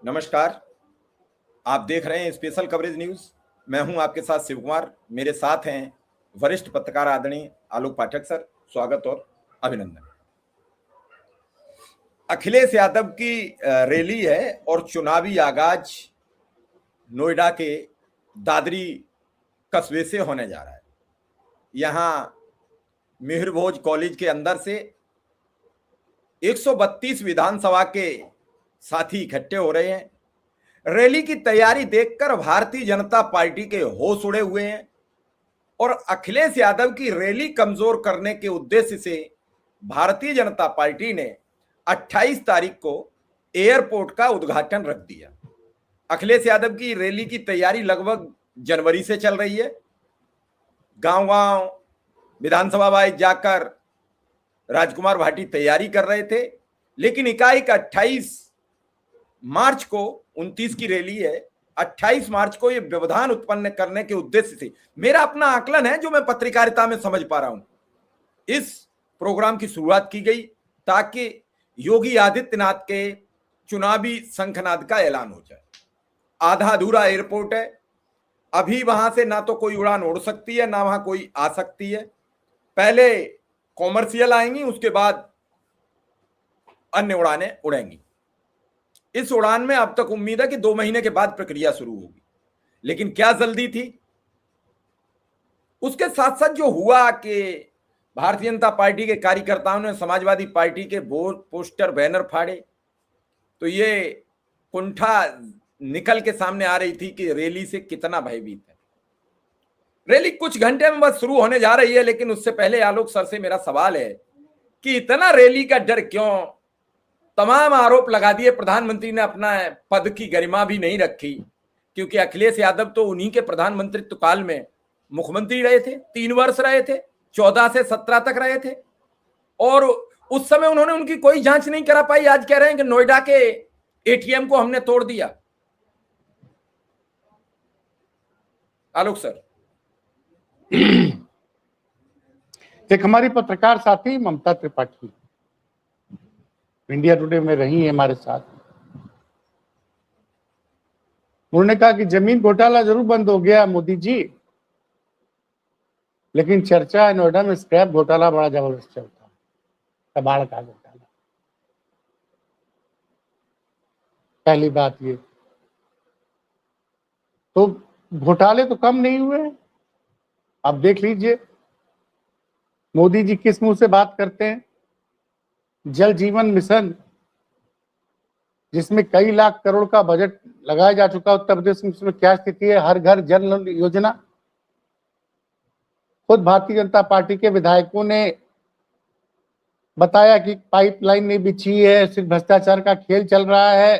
नमस्कार। आप देख रहे हैं स्पेशल कवरेज न्यूज। मैं हूं आपके साथ शिव कुमार। मेरे साथ हैं वरिष्ठ पत्रकार आदरणीय आलोक पाठक सर। स्वागत और अभिनंदन। अखिलेश यादव की रैली है और चुनावी आगाज नोएडा के दादरी कस्बे से होने जा रहा है। यहां मिहिर भोज कॉलेज के अंदर से 132 विधानसभा के साथी इकट्ठे हो रहे हैं। रैली की तैयारी देखकर भारतीय जनता पार्टी के होश उड़े हुए हैं और अखिलेश यादव की रैली कमजोर करने के उद्देश्य से भारतीय जनता पार्टी ने 28 तारीख को एयरपोर्ट का उद्घाटन रख दिया। अखिलेश यादव की रैली की तैयारी लगभग जनवरी से चल रही है। गांव-गांव विधानसभा वाइज जाकर राजकुमार भाटी तैयारी कर रहे थे, लेकिन एकाएक 28 मार्च को 29 की रैली है। 28 मार्च को यह व्यवधान उत्पन्न करने के उद्देश्य से, मेरा अपना आकलन है जो मैं पत्रकारिता में समझ पा रहा हूं, इस प्रोग्राम की शुरुआत की गई ताकि योगी आदित्यनाथ के चुनावी शंखनाद का ऐलान हो जाए। आधा अधूरा एयरपोर्ट है। अभी वहां से ना तो कोई उड़ान उड़ सकती है ना वहां कोई आ सकती है। पहले कॉमर्शियल आएंगी, उसके बाद अन्य उड़ानें उड़ेंगी। इस उड़ान में अब तक उम्मीद है कि 2 महीने के बाद प्रक्रिया शुरू होगी, लेकिन क्या जल्दी थी। उसके साथ साथ जो हुआ कि भारतीय जनता पार्टी के कार्यकर्ताओं ने समाजवादी पार्टी के पोस्टर बैनर फाड़े, तो ये कुंठा निकल के सामने आ रही थी कि रैली से कितना भयभीत है। रैली कुछ घंटे में बस शुरू होने जा रही है, लेकिन उससे पहले आलोक सर से मेरा सवाल है कि इतना रैली का डर क्यों? तमाम आरोप लगा दिए। प्रधानमंत्री ने अपना पद की गरिमा भी नहीं रखी, क्योंकि अखिलेश यादव तो उन्हीं के प्रधानमंत्रित्व काल में मुख्यमंत्री रहे थे, 3 वर्ष रहे थे, 14 से 17 तक रहे थे, और उस समय उन्होंने उनकी कोई जांच नहीं करा पाई। आज कह रहे हैं कि नोएडा के एटीएम को हमने तोड़ दिया। आलोक सर। एक हमारी पत्रकार साथी ममता त्रिपाठी इंडिया टुडे में रही है हमारे साथ। उन्होंने कहा कि जमीन घोटाला जरूर बंद हो गया मोदी जी, लेकिन चर्चा है नोएडा में स्क्रैप घोटाला बड़ा जबरदस्त चलता है, कबाड़ का घोटाला। पहली बात ये तो घोटाले तो कम नहीं हुए। आप देख लीजिए मोदी जी किस मुंह से बात करते हैं। जल जीवन मिशन, जिसमें कई लाख करोड़ का बजट लगाया जा चुका उत्तर प्रदेश में, उसमें क्या स्थिति है। हर घर जल योजना, खुद भारतीय जनता पार्टी के विधायकों ने बताया कि पाइपलाइन नहीं बिछी है, सिर्फ भ्रष्टाचार का खेल चल रहा है।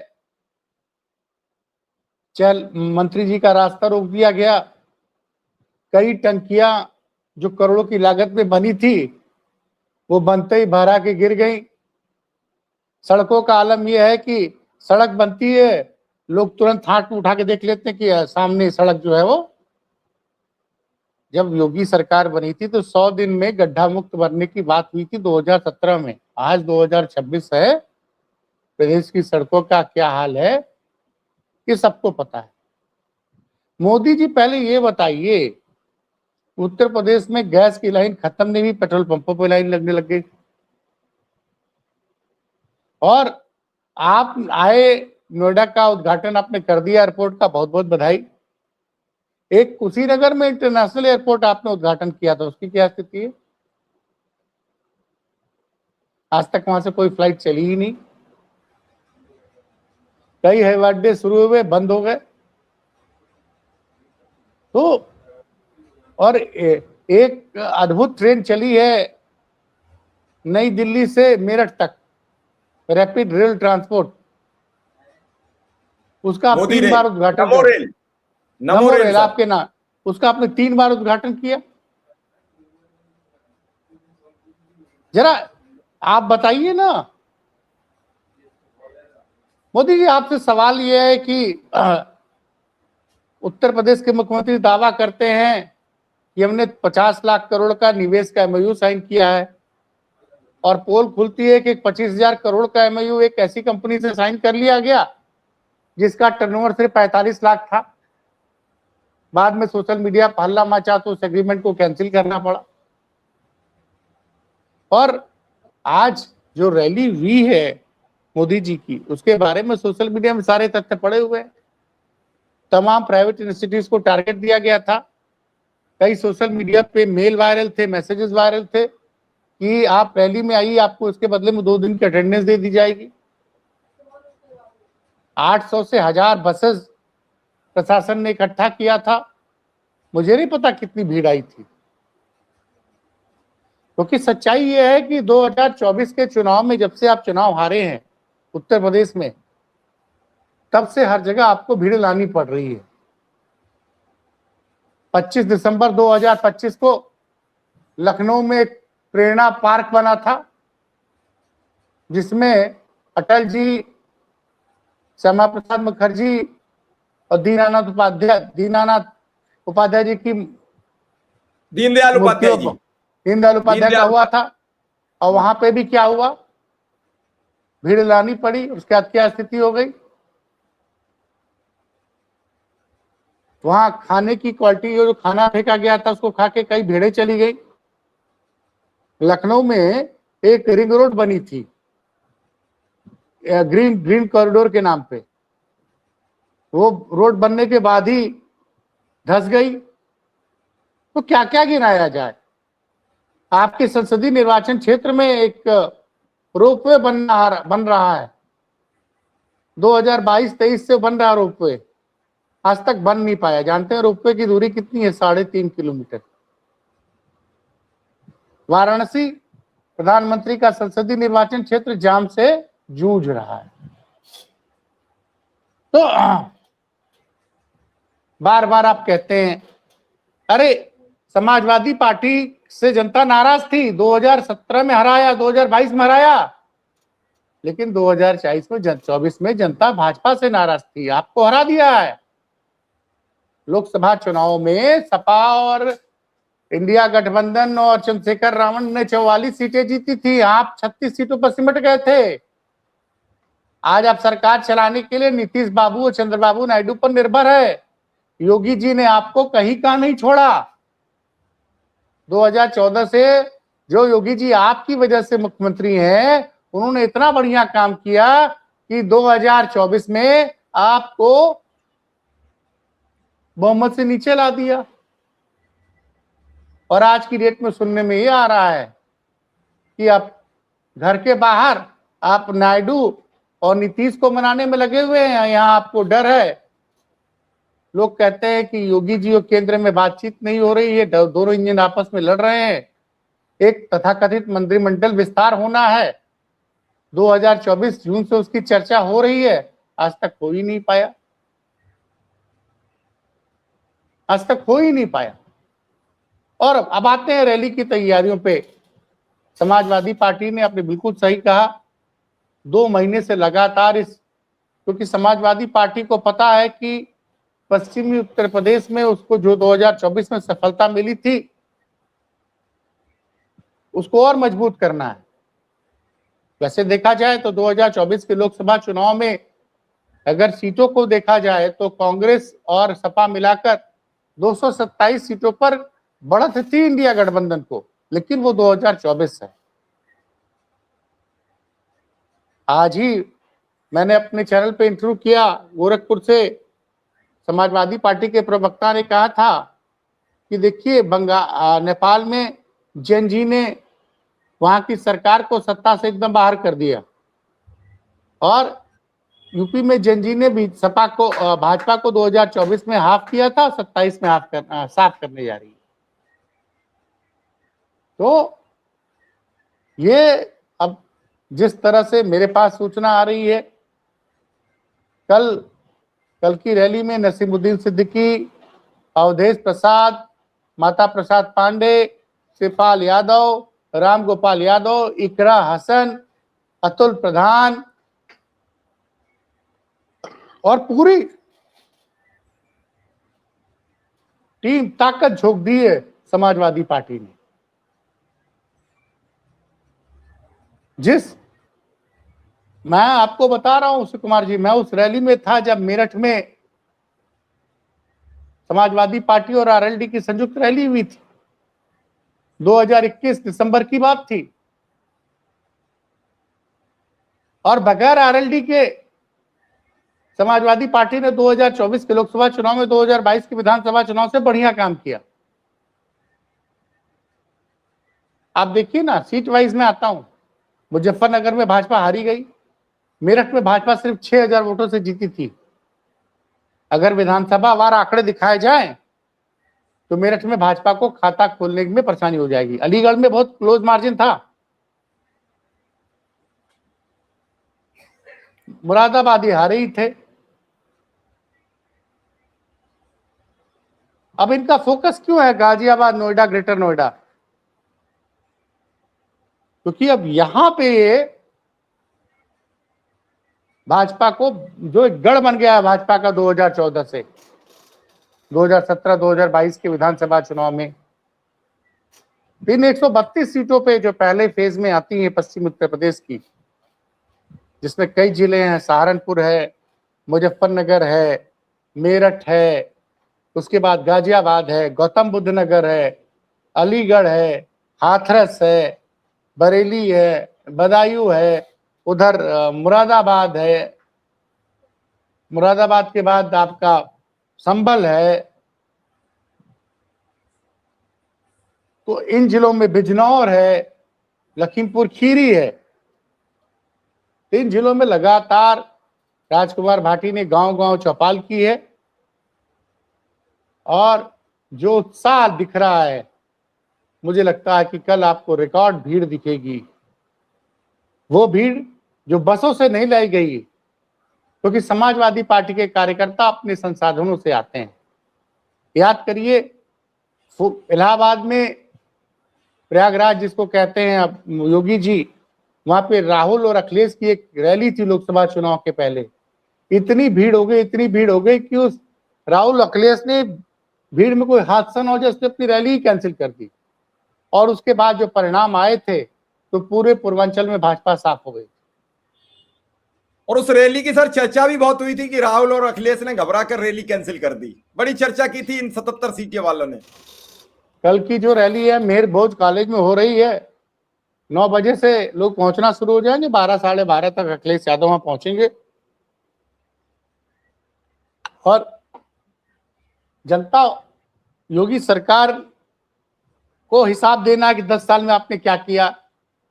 मंत्री जी का रास्ता रोक दिया गया। कई टंकियां जो करोड़ों की लागत में बनी थी वो बनते ही भरा के गिर गई। सड़कों का आलम यह है कि सड़क बनती है, लोग तुरंत हाथ उठा के देख लेते हैं कि सामने सड़क जो है वो। जब योगी सरकार बनी थी तो 100 दिन में गड्ढा मुक्त बनने की बात हुई थी 2017 में। आज 2026 है, प्रदेश की सड़कों का क्या हाल है ये सबको पता है। मोदी जी पहले ये बताइए, उत्तर प्रदेश में गैस की लाइन खत्म नहीं हुई, पेट्रोल पंपों पर लाइन लगने लग गई। और आप आए, नोएडा का उद्घाटन आपने कर दिया एयरपोर्ट का, बहुत बहुत बधाई। एक कुशीनगर में इंटरनेशनल एयरपोर्ट आपने उद्घाटन किया था, उसकी क्या स्थिति है? आज तक वहां से कोई फ्लाइट चली ही नहीं। कई हवाई अड्डे शुरू हुए, बंद हो गए। तो और एक अद्भुत ट्रेन चली है नई दिल्ली से मेरठ तक, रैपिड रेल ट्रांसपोर्ट, उसका आप 3 बार उद्घाटन नमो रेल आपके नाम, उसका आपने 3 बार उद्घाटन किया। जरा आप बताइए ना। मोदी जी आपसे सवाल यह है कि उत्तर प्रदेश के मुख्यमंत्री दावा करते हैं कि हमने 50 लाख करोड़ का निवेश का एमओयू साइन किया है, और पोल खुलती है कि 25,000 करोड़ का एमओयू एक ऐसी कंपनी से साइन कर लिया गया जिसका टर्नओवर सिर्फ 45 लाख था। बाद में सोशल मीडिया पर हल्ला मचा तो उस एग्रीमेंट को कैंसिल करना पड़ा। और आज जो रैली हुई है मोदी जी की, उसके बारे में सोशल मीडिया में सारे तथ्य पड़े हुए हैं। तमाम प्राइवेट यूनिवर्सिटीज को टारगेट दिया गया था। कई सोशल मीडिया पे मेल वायरल थे, मैसेजेस वायरल थे कि आप रैली में आइए, आपको इसके बदले में 2 दिन की अटेंडेंस दे दी जाएगी। 800 से 1000 बसेस प्रशासन ने इकट्ठा किया था। मुझे नहीं पता कितनी भीड़ आई थी, क्योंकि सच्चाई ये है कि 2024 के चुनाव में जब से आप चुनाव हारे हैं उत्तर प्रदेश में, तब से हर जगह आपको भीड़ लानी पड़ रही है। 25 दिसंबर 2025 को लखनऊ में एक प्रेरणा पार्क बना था, जिसमें अटल जी, श्यामा प्रसाद मुखर्जी और दीननाथ उपाध्याय जी की दीनदयाल उपाध्याय जी, दीनदयाल उपाध्याय का हुआ था। और वहां पे भी क्या हुआ, भीड़ लानी पड़ी। उसके बाद क्या स्थिति हो गई, वहां खाने की क्वालिटी, जो खाना फेंका गया था उसको खा के कई भीड़ें चली गई। लखनऊ में एक रिंग रोड बनी थी ग्रीन कॉरिडोर के नाम पे, वो रोड बनने के बाद ही धंस गई। तो क्या क्या गिनाया जाए। आपके संसदीय निर्वाचन क्षेत्र में एक रोपवे बन रहा है, 2022-23 से बन रहा रोपवे, आज तक बन नहीं पाया। जानते हैं रोपवे की दूरी कितनी है? 3.5 किलोमीटर। वाराणसी, प्रधानमंत्री का संसदीय निर्वाचन क्षेत्र जाम से जूझ रहा है। तो बार बार आप कहते हैं अरे समाजवादी पार्टी से जनता नाराज थी, 2017 में हराया, 2022 में हराया, लेकिन 2024 में जनता भाजपा से नाराज थी, आपको हरा दिया है। लोकसभा चुनाव में सपा और इंडिया गठबंधन और चंद्रशेखर रावण ने 44 सीटें जीती थी, आप 36 सीटों पर सिमट गए थे। आज आप सरकार चलाने के लिए नीतीश बाबू और चंद्रबाबू नायडू पर निर्भर है। योगी जी ने आपको कहीं का नहीं छोड़ा। 2014 से जो योगी जी आपकी वजह से मुख्यमंत्री हैं, उन्होंने इतना बढ़िया काम किया कि 2024 में आपको बहुमत से नीचे ला दिया। और आज की डेट में सुनने में ये आ रहा है कि आप घर के बाहर आप नायडू और नीतीश को मनाने में लगे हुए हैं। यहाँ आपको डर है। लोग कहते हैं कि योगी जी और केंद्र में बातचीत नहीं हो रही है, दोनों इंजन आपस में लड़ रहे हैं। एक तथाकथित मंत्रिमंडल विस्तार होना है, 2024 जून से उसकी चर्चा हो रही है, आज तक हो ही नहीं पाया, आज तक हो ही नहीं पाया। और अब आते हैं रैली की तैयारियों पे। समाजवादी पार्टी ने आपने बिल्कुल सही कहा, 2 महीने से लगातार क्योंकि समाजवादी पार्टी को पता है कि पश्चिमी उत्तर प्रदेश में उसको जो 2024 में सफलता मिली थी, उसको और मजबूत करना है। वैसे देखा जाए तो 2024 के लोकसभा चुनाव में अगर सीटों को देखा जाए तो कांग्रेस और सपा मिलाकर 227 सीटों पर बढ़त थी इंडिया गठबंधन को, लेकिन वो 2024 है। आज ही मैंने अपने चैनल पे इंटरव्यू किया, गोरखपुर से समाजवादी पार्टी के प्रवक्ता ने कहा था कि देखिए नेपाल में जेनजी ने वहां की सरकार को सत्ता से एकदम बाहर कर दिया, और यूपी में जेनजी ने भी सपा को भाजपा को 2024 में हाफ किया था, 27 में साफ करने जा रही है। तो ये अब जिस तरह से मेरे पास सूचना आ रही है, कल की रैली में नसीमुद्दीन सिद्दीकी, अवधेश प्रसाद, माता प्रसाद पांडे, शिवपाल यादव, राम गोपाल यादव, इकरा हसन, अतुल प्रधान और पूरी टीम ताकत झोंक दी है समाजवादी पार्टी ने। जिस मैं आपको बता रहा हूं सुकुमार जी, मैं उस रैली में था जब मेरठ में समाजवादी पार्टी और आरएलडी की संयुक्त रैली हुई थी। 2021 दिसंबर की बात थी, और बगैर आरएलडी के समाजवादी पार्टी ने 2024 के लोकसभा चुनाव में 2022 के विधानसभा चुनाव से बढ़िया काम किया। आप देखिए ना, सीट वाइज में आता हूं, मुजफ्फरनगर में भाजपा हारी गई, मेरठ में भाजपा सिर्फ 6000 वोटों से जीती थी। अगर विधानसभा वार आंकड़े दिखाए जाएं तो मेरठ में भाजपा को खाता खोलने में परेशानी हो जाएगी। अलीगढ़ में बहुत क्लोज मार्जिन था, मुरादाबादी हारे ही थे। अब इनका फोकस क्यों है गाजियाबाद, नोएडा, ग्रेटर नोएडा? क्योंकि अब यहां पे भाजपा को जो एक गढ़ बन गया है भाजपा का 2014 से 2017-2022 के विधानसभा चुनाव में, इन 132 सीटों पे जो पहले फेज में आती हैं पश्चिम उत्तर प्रदेश की, जिसमें कई जिले हैं, सहारनपुर है, मुजफ्फरनगर है, मेरठ है, उसके बाद गाजियाबाद है, गौतम बुद्ध नगर है, अलीगढ़ है, हाथरस है, बरेली है, बदायूं है, उधर मुरादाबाद है, मुरादाबाद के बाद आपका संभल है, तो इन जिलों में बिजनौर है, लखीमपुर खीरी है। इन जिलों में लगातार राजकुमार भाटी ने गांव गांव चौपाल की है, और जो उत्साह दिख रहा है, मुझे लगता है कि कल आपको रिकॉर्ड भीड़ दिखेगी। वो भीड़ जो बसों से नहीं लाई गई, क्योंकि समाजवादी पार्टी के कार्यकर्ता अपने संसाधनों से आते हैं। याद करिए, इलाहाबाद में प्रयागराज जिसको कहते हैं अब योगी जी, वहां पे राहुल और अखिलेश की एक रैली थी लोकसभा चुनाव के पहले। इतनी भीड़ हो गई, इतनी भीड़ हो गई कि उस राहुल अखिलेश ने भीड़ में कोई हादसा न हो जाए उसने अपनी रैली ही कैंसिल कर दी, और उसके बाद जो परिणाम आए थे तो पूरे पूर्वांचल में भाजपा साफ हो गई। और उस रैली की सर चर्चा भी बहुत हुई थी कि राहुल और अखिलेश ने घबरा कर रैली कैंसिल कर दी। बड़ी चर्चा की थी इन 77 सीटें वालों ने। कल की जो रैली है मेहर भोज कॉलेज में हो रही है, 9 बजे से लोग पहुंचना शुरू हो जाएंगे, 12 साढ़े 12 तक अखिलेश यादव वहां पहुंचेंगे। और जनता योगी सरकार को हिसाब देना है कि 10 साल में आपने क्या किया।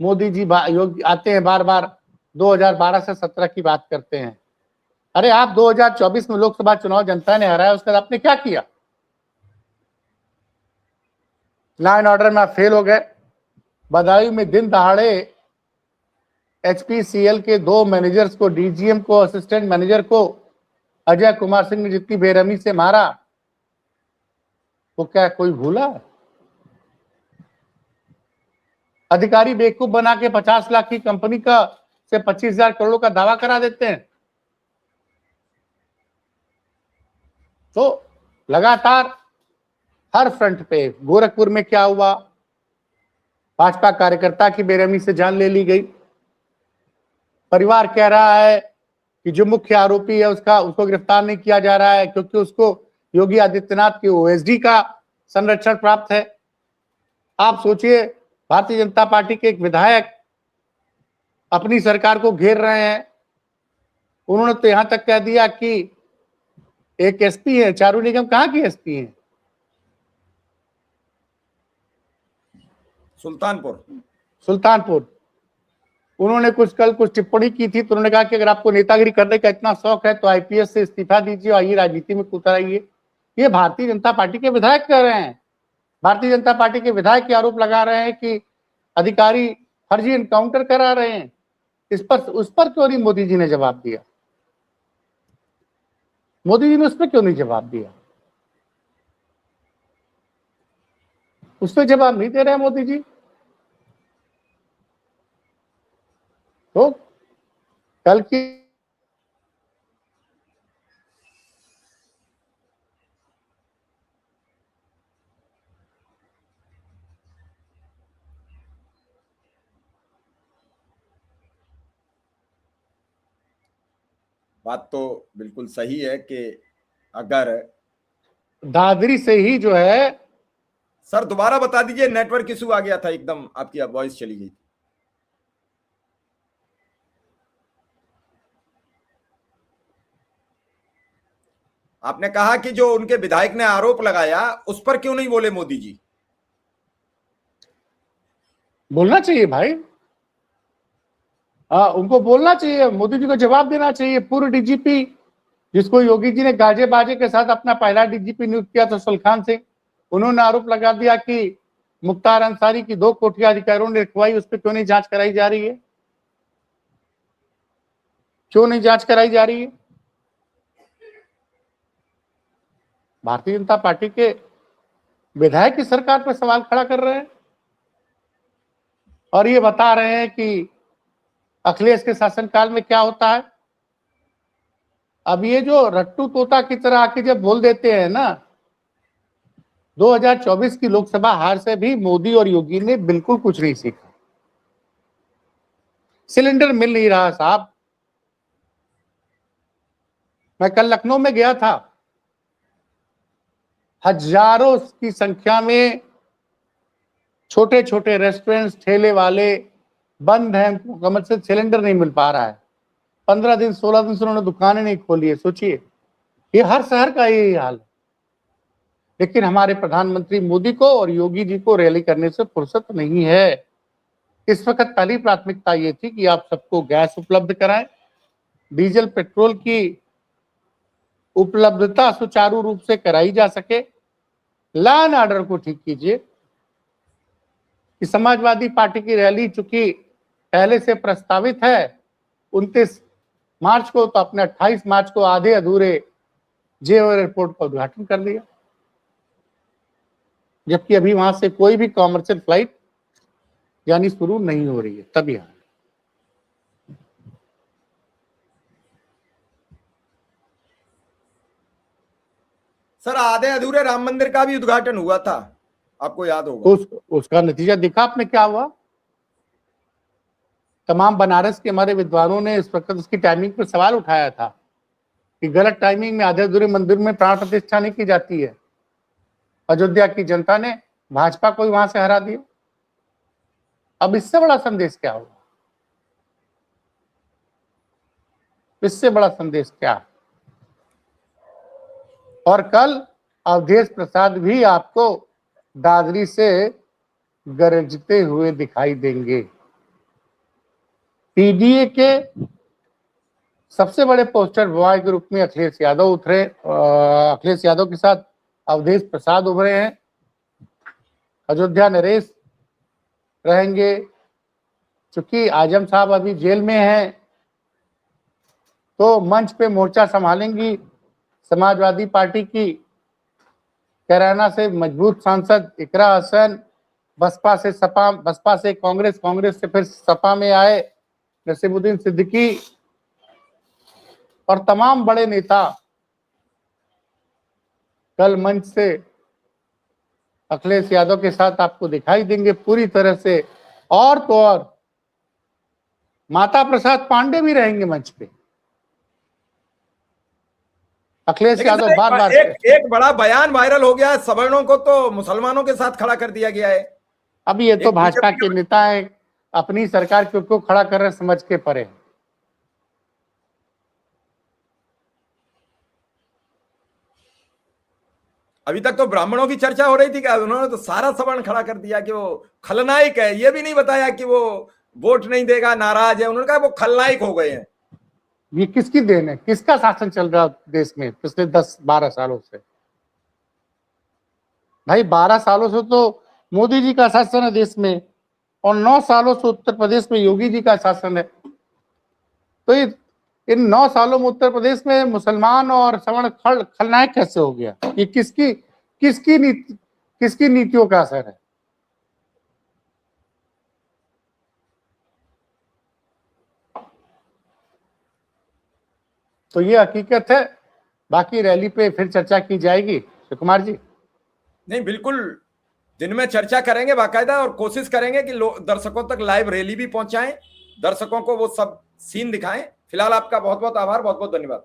मोदी जी योगी आते हैं बार बार, 2012 से 17 की बात करते हैं। अरे आप 2024 में लोकसभा चुनाव जनता ने हराया, उसके बाद आपने क्या किया? लॉ एंड ऑर्डर में आप फेल हो गए। बदायूं में दिन दहाड़े एचपीसीएल के 2 मैनेजर्स को, डीजीएम को, असिस्टेंट मैनेजर को अजय कुमार सिंह ने जितनी बेरहमी से मारा, वो क्या कोई भूला? अधिकारी बेवकूफ बना के 50 लाख की कंपनी का से 25,000 करोड़ का दावा करा देते हैं। तो लगातार हर फ्रंट पे, गोरखपुर में क्या हुआ, भाजपा कार्यकर्ता की बेरहमी से जान ले ली गई। परिवार कह रहा है कि जो मुख्य आरोपी है उसको गिरफ्तार नहीं किया जा रहा है क्योंकि उसको योगी आदित्यनाथ के ओएसडी का संरक्षण प्राप्त है। आप सोचिए, भारतीय जनता पार्टी के एक विधायक अपनी सरकार को घेर रहे हैं। उन्होंने तो यहां तक कह दिया कि एक एसपी है, चारू निगम कहां की एसपी है? सुल्तानपुर। उन्होंने कल कुछ टिप्पणी की थी, तो उन्होंने कहा कि अगर आपको नेतागिरी करने का इतना शौक है तो आईपीएस से इस्तीफा दीजिए, आइए राजनीति में उतर आइए। ये भारतीय जनता पार्टी के विधायक कह रहे हैं। भारतीय जनता पार्टी के विधायक के आरोप लगा रहे हैं कि अधिकारी फर्जी एनकाउंटर करा रहे हैं। उस पर क्यों नहीं मोदी जी ने जवाब दिया? मोदी जी ने उस पर क्यों नहीं जवाब दिया? उस पर जवाब नहीं दे रहे हैं मोदी जी। तो कल की बात तो बिल्कुल सही है कि अगर दादरी से ही जो है, सर दोबारा बता दीजिए, नेटवर्क इशू आ गया था, एकदम आपकी वॉइस चली गई थी। आपने कहा कि जो उनके विधायक ने आरोप लगाया उस पर क्यों नहीं बोले मोदी जी? बोलना चाहिए भाई। उनको बोलना चाहिए, मोदी जी को जवाब देना चाहिए। पूर्व डीजीपी जिसको योगी जी ने गाजे बाजे के साथ अपना पहला डीजीपी नियुक्त किया था, सुल्तान सिंह, उन्होंने आरोप लगा दिया कि मुख्तार अंसारी की 2 कोठियां अधिकारियों ने रखवाई, उस पर क्यों नहीं जांच कराई जा रही है? क्यों नहीं जांच कराई जा रही है? भारतीय जनता पार्टी के विधायक की सरकार पर सवाल खड़ा कर रहे हैं और ये बता रहे हैं कि अखिलेश के शासनकाल में क्या होता है। अब ये जो रट्टू तोता की तरह आके जब बोल देते हैं ना, 2024 की लोकसभा हार से भी मोदी और योगी ने बिल्कुल कुछ नहीं सीखा। सिलेंडर मिल नहीं रहा साहब। मैं कल लखनऊ में गया था, हजारों की संख्या में छोटे छोटे रेस्टोरेंट्स, ठेले वाले बंद हैं, मुकम्मल से सिलेंडर नहीं मिल पा रहा है। 15 दिन 16 दिन से उन्होंने दुकानें नहीं खोली है। सोचिए, ये हर शहर का यही हाल है। लेकिन हमारे प्रधानमंत्री मोदी को और योगी जी को रैली करने से फुर्सत नहीं है। इस वक्त पहली प्राथमिकता ये थी कि आप सबको गैस उपलब्ध कराएं, डीजल पेट्रोल की उपलब्धता सुचारू रूप से कराई जा सके, लॉ एंड ऑर्डर को ठीक कीजिए। कि समाजवादी पार्टी की रैली चूंकि पहले से प्रस्तावित है 29 मार्च को, तो अपने 28 मार्च को आधे अधूरे जेवर एयरपोर्ट का उद्घाटन कर दिया, जबकि अभी वहां से कोई भी कॉमर्शियल फ्लाइट यानी शुरू नहीं हो रही है। तभी सर आधे अधूरे राम मंदिर का भी उद्घाटन हुआ था, आपको याद होगा। तो उसका नतीजा दिखा आपने क्या हुआ। तमाम बनारस के हमारे विद्वानों ने इस वक्त उसकी टाइमिंग पर सवाल उठाया था कि गलत टाइमिंग में आधे अधूरे मंदिर में प्राण प्रतिष्ठा नहीं की जाती है। अयोध्या की जनता ने भाजपा को ही वहां से हरा दिया। अब इससे बड़ा संदेश क्या होगा? इससे बड़ा संदेश क्या? और कल अवधेश प्रसाद भी आपको दादरी से गरजते हुए दिखाई देंगे। पीडीए के सबसे बड़े पोस्टर बॉय के रूप में अखिलेश यादव उतरे। अखिलेश यादव के साथ अवधेश प्रसाद उभरे हैं। अयोध्या नरेश रहेंगे। चूंकि आजम साहब अभी जेल में हैं, तो मंच पे मोर्चा संभालेंगी समाजवादी पार्टी की कैराना से मजबूत सांसद इकरा हसन, बसपा से सपा, बसपा से कांग्रेस, कांग्रेस से फिर सपा में आए नसीमुद्दीन सिद्दीकी और तमाम बड़े नेता कल मंच से अखिलेश यादव के साथ आपको दिखाई देंगे पूरी तरह से। और तो और माता प्रसाद पांडे भी रहेंगे मंच पे। अखिलेश यादव बार बार एक बड़ा बयान वायरल हो गया है, सवर्णों को तो मुसलमानों के साथ खड़ा कर दिया गया है। अभी ये तो भाजपा के नेता है, अपनी सरकार क्यों खड़ा कर रहे समझ के परे। अभी तक तो ब्राह्मणों की चर्चा हो रही थी कि उन्होंने तो सारा सवर्ण खड़ा कर दिया कि वो खलनायक है। ये भी नहीं बताया कि वो वोट नहीं देगा, नाराज है। उन्होंने कहा वो खलनायक हो गए हैं। ये किसकी देन है? किसका शासन चल रहा देश में पिछले 10-12 सालों से? भाई 12 सालों से तो मोदी जी का शासन है देश में, और 9 सालों से उत्तर प्रदेश में योगी जी का शासन है। तो इन 9 सालों में उत्तर प्रदेश में मुसलमान और सवर्ण खलनायक कैसे हो गया? ये किसकी नीतियों का असर है? तो ये हकीकत है। बाकी रैली पे फिर चर्चा की जाएगी शिव कुमार जी। नहीं, बिल्कुल दिन में चर्चा करेंगे बाकायदा, और कोशिश करेंगे कि दर्शकों तक लाइव रैली भी पहुंचाएं, दर्शकों को वो सब सीन दिखाएं। फिलहाल आपका बहुत बहुत आभार, बहुत बहुत धन्यवाद।